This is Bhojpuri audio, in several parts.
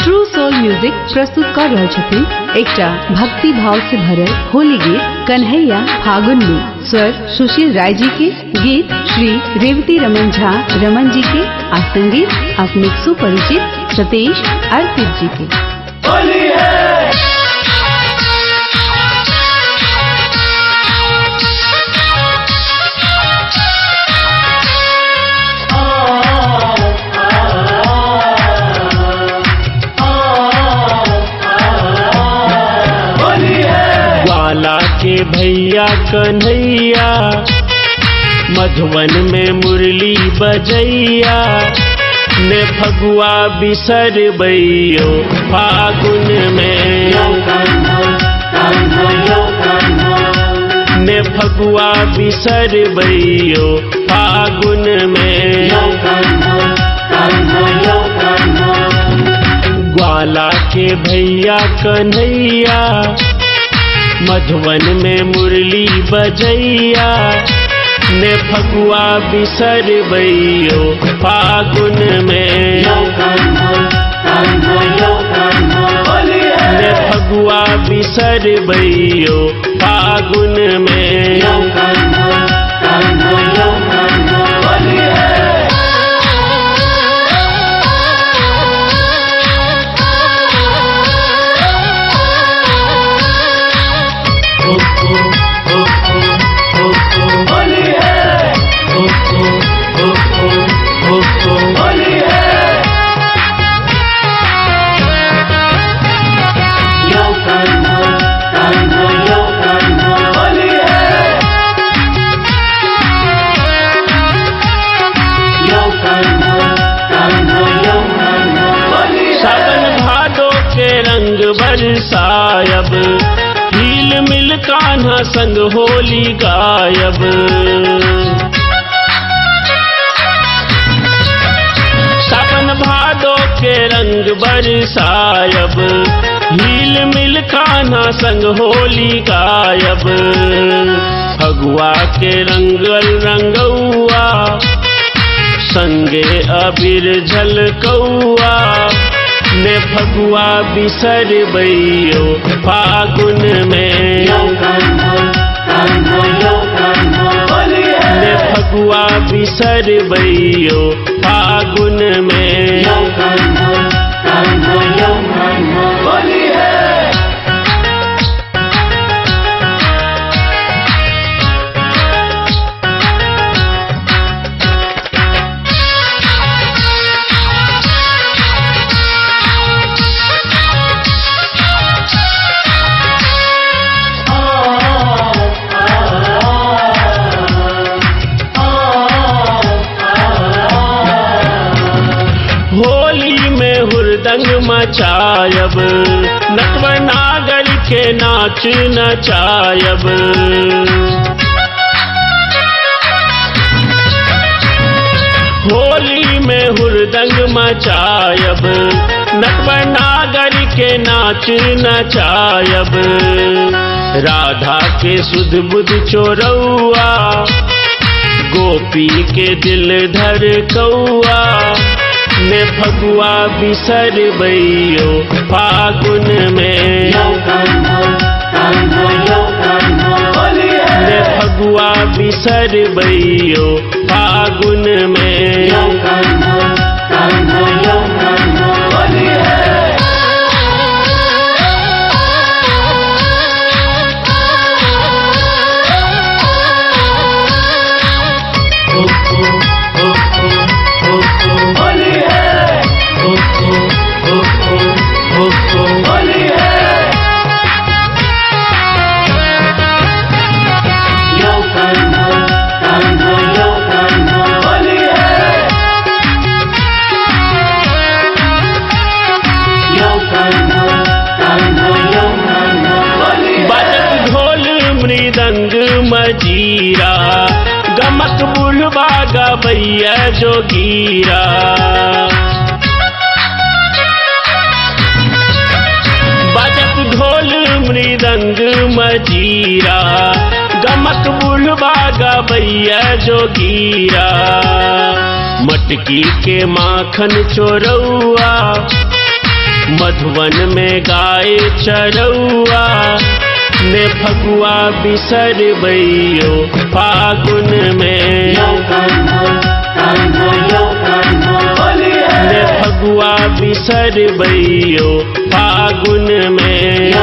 ट्रू सोल म्यूजिक प्रस्तुत कर रहल छथिन एकटा भक्ति भाव से भरल होली गीत कन्हैया फागुन में। स्वर सुशील राय जी के, गीत श्री रेवती रमन झा रमन जी के, आ संगीत अपने सुपरिचित सतीश अर्पित जी के। होली है ग्वाला के भैया कन्हैया मधुवन में मुरली बजैया ने फगुआ बिसर बैयो फागुन में, ने फगुआ बिसर बैयो फागुन में। ग्वाला के भैया कन्हैया मधुवन में मुरली बजैया ने फगुआ बिसर बैयो फागुन में, ने फगुआ बिसर बैयो फागुन में। बरसायब हिल मिल कान्हा संग होली गायब, सावन भादो के रंग बरसायब हिल मिल कान्हा संग होली गायब। फगुआ के रंगल रंगौआ संगे अबीर झलकौआ ने फगुआ बिसर बैयो फागुन में, ने फगुआ बिसर बैयो फागुन में। होली में हुरदंग मचायब नटवर नागर के नाच नचायब, होली में हुरदंग मचायब नटवर नागर के नाच नचायब। राधा के सुध बुध चोरौआ गोपी के दिल धर कौआ ने फगुआ बिसर बैयो फागुन में, ने फगुआ बिसर बैयो फागुन में। मृदंग मजीरा गमक बुलवा गवैया जोगीरा, बजत ढोल मृदंग मजीरा गमक बुलवा गवैया जोगीरा। मटकी के माखन चोरौआ मधुवन में गाय चरौआ ने फगुआ बिसर बैयो फागुन में ने फगुआ बिसर बैयो फागुन में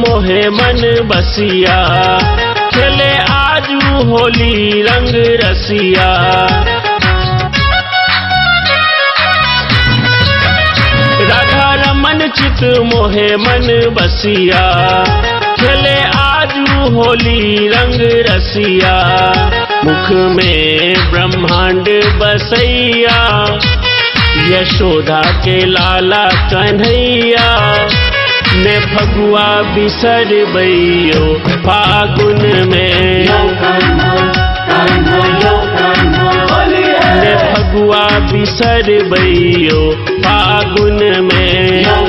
मोहे मन बसिया खेले आजू होली रंग रसिया राधा रमन चित मोहे मन बसिया खेले आजू होली रंग रसिया मुख में ब्रह्मांड बसैया यशोदा के लाला कन्हैया ने फगुआ बिसर बैयो फागुन में ने फगुआ बिसर बैयो फागुन में